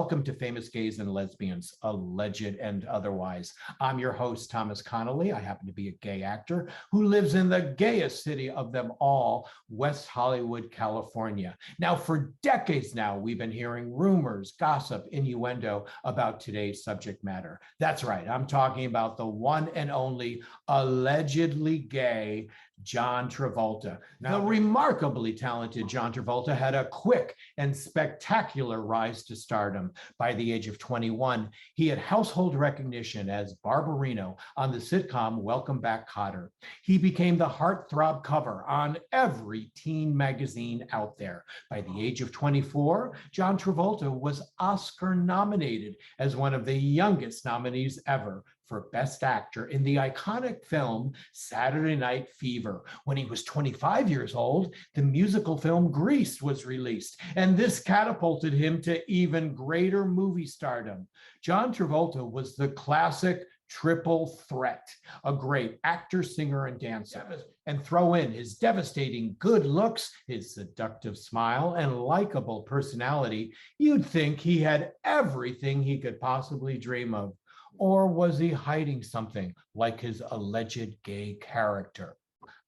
welcome to Famous Gays and Lesbians, Alleged and Otherwise. I'm your host, Thomas Connelly. I happen to be a gay actor who lives in the gayest city of them all, West Hollywood, California. Now, for decades now, we've been hearing rumors, gossip, innuendo about today's subject matter. That's right, I'm talking about the one and only allegedly gay John Travolta. Now, the remarkably talented John Travolta had a quick and spectacular rise to stardom. By the age of 21, he had household recognition as Barbarino on the sitcom Welcome Back, Kotter. He became the heartthrob cover on every teen magazine out there. By the age of 24, John Travolta was Oscar nominated as one of the youngest nominees ever for Best Actor in the iconic film Saturday Night Fever. When he was 25 years old, the musical film Grease was released, and this catapulted him to even greater movie stardom. John Travolta was the classic triple threat, a great actor, singer, and dancer. And throw in his devastating good looks, his seductive smile, and likable personality, you'd think he had everything he could possibly dream of. Or was he hiding something like his alleged gay character?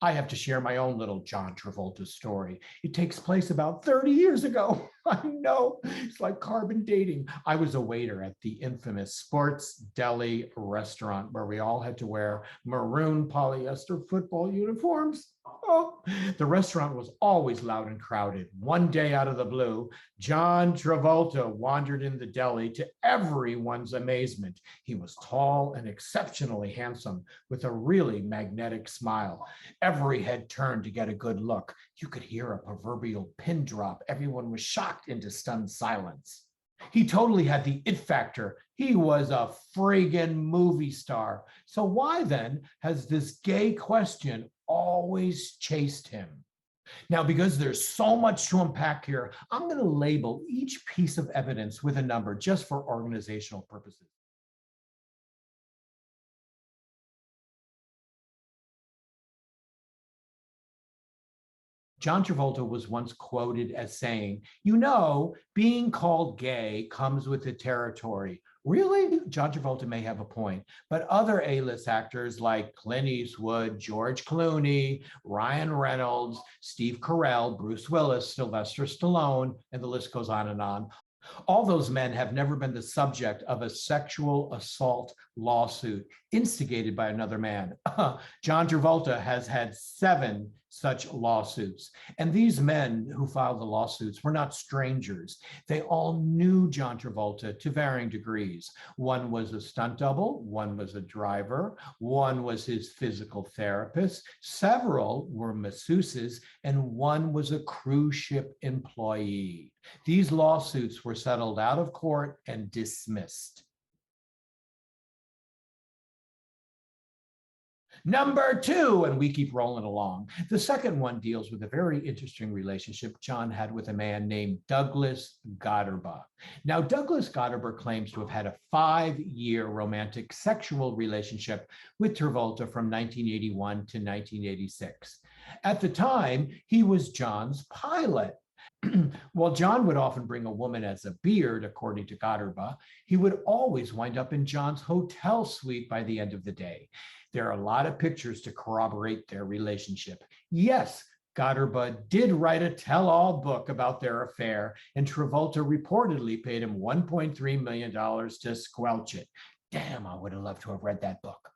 I have to share my own little John Travolta story. It takes place about 30 years ago. I know, it's like carbon dating. I was a waiter at the infamous Sports Deli restaurant where we all had to wear maroon polyester football uniforms. Oh, the restaurant was always loud and crowded. One day out of the blue, John Travolta wandered in the deli to everyone's amazement. He was tall and exceptionally handsome with a really magnetic smile. Every head turned to get a good look. You could hear a proverbial pin drop. Everyone was shocked into stunned silence. He totally had the it factor. He was a friggin' movie star. So why then has this gay question always chased him? Now, because there's so much to unpack here, I'm going to label each piece of evidence with a number just for organizational purposes. John Travolta was once quoted as saying, "You know, being called gay comes with the territory." Really? John Travolta may have a point, but other A-list actors like Clint Eastwood, George Clooney, Ryan Reynolds, Steve Carell, Bruce Willis, Sylvester Stallone, and the list goes on and on. All those men have never been the subject of a sexual assault lawsuit instigated by another man. John Travolta has had 7 such lawsuits. And these men who filed the lawsuits were not strangers. They all knew John Travolta to varying degrees. One was a stunt double, one was a driver, one was his physical therapist, several were masseuses, and one was a cruise ship employee. These lawsuits were settled out of court and dismissed. Number 2, and we keep rolling along. The second one deals with a very interesting relationship John had with a man named Douglas GOTTERBA. Now, Douglas GOTTERBA claims to have had a 5-year romantic sexual relationship with Travolta from 1981 to 1986. At the time, he was John's pilot. While John would often bring a woman as a beard, according to GOTTERBA, he would always wind up in John's hotel suite by the end of the day. There are a lot of pictures to corroborate their relationship. Yes, GOTTERBA did write a tell-all book about their affair, and Travolta reportedly paid him $1.3 million to squelch it. Damn, I would have loved to have read that book.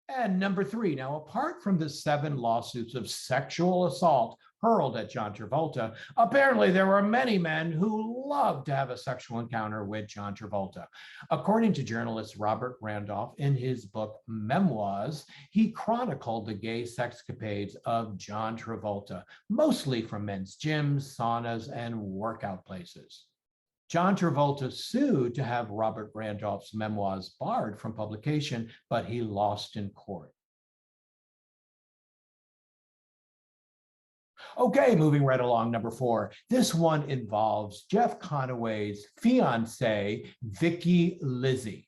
And number 3, now apart from the 7 lawsuits of sexual assault hurled at John Travolta, apparently there were many men who loved to have a sexual encounter with John Travolta. According to journalist Robert Randolph in his book Memoirs, he chronicled the gay sexcapades of John Travolta, mostly from men's gyms, saunas, and workout places. John Travolta sued to have Robert Randolph's memoirs barred from publication, but he lost in court. Okay, moving right along, number 4. This one involves Jeff Conaway's fiancée, Vicky Lizzie.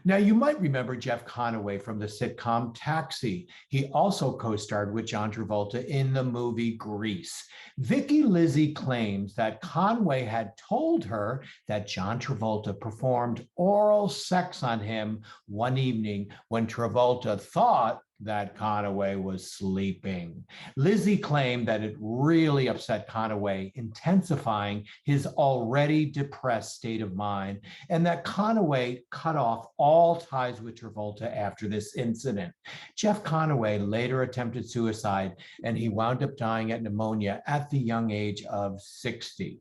Now, you might remember Jeff Conaway from the sitcom Taxi. He also co-starred with John Travolta in the movie Grease. Vicky Lizzie claims that Conway had told her that John Travolta performed oral sex on him one evening when Travolta thought that Conaway was sleeping. Lizzie claimed that it really upset Conaway, intensifying his already depressed state of mind, and that Conaway cut off all ties with Travolta after this incident. Jeff Conaway later attempted suicide, and he wound up dying at pneumonia at the young age of 60.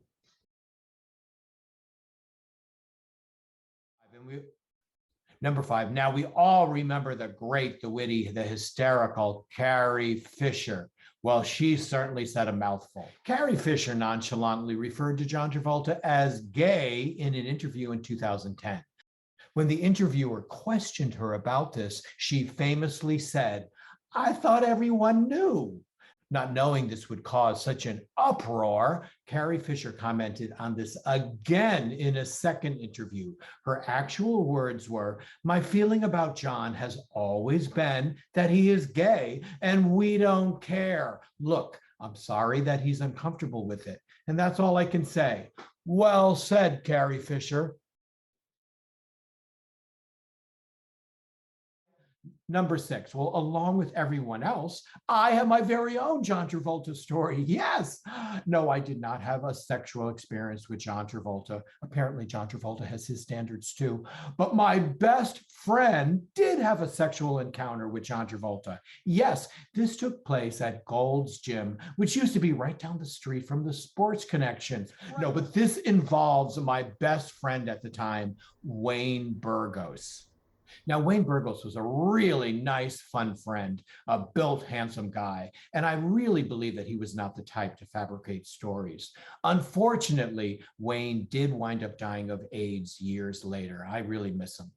Number 5, now we all remember the great, the witty, the hysterical Carrie Fisher. Well, she certainly said a mouthful. Carrie Fisher nonchalantly referred to John Travolta as gay in an interview in 2010. When the interviewer questioned her about this, she famously said, "I thought everyone knew." Not knowing this would cause such an uproar, Carrie Fisher commented on this again in a second interview. Her actual words were, "My feeling about John has always been that he is gay and we don't care. Look, I'm sorry that he's uncomfortable with it. And that's all I can say." Well said, Carrie Fisher. Number 6, well, along with everyone else, I have my very own John Travolta story. Yes. No, I did not have a sexual experience with John Travolta. Apparently, John Travolta has his standards too. But my best friend did have a sexual encounter with John Travolta. Yes, this took place at Gold's Gym, which used to be right down the street from the Sports Connection. No, but this involves my best friend at the time, Wayne Burgos. Now, Wayne Burgos was a really nice, fun friend, a built, handsome guy, and I really believe that he was not the type to fabricate stories. Unfortunately, Wayne did wind up dying of AIDS years later. I really miss him.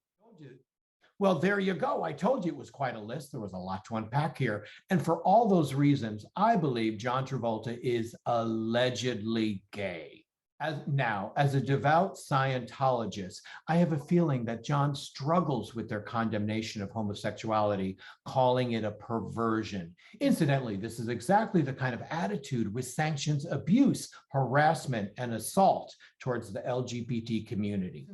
Well, there you go. I told you it was quite a list. There was a lot to unpack here. And for all those reasons, I believe John Travolta is allegedly gay. As a devout Scientologist, I have a feeling that John struggles with their condemnation of homosexuality, calling it a perversion. Incidentally, this is exactly the kind of attitude which sanctions abuse, harassment, and assault towards the LGBT community.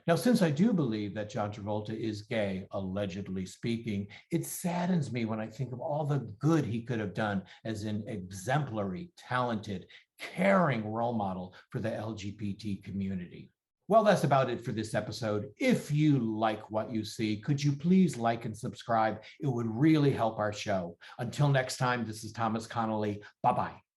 Now, since I do believe that John Travolta is gay, allegedly speaking, it saddens me when I think of all the good he could have done as an exemplary, talented, caring role model for the LGBT community. Well, that's about it for this episode. If you like what you see, could you please like and subscribe? It would really help our show. Until next time, this is Thomas Connelly. Bye-bye.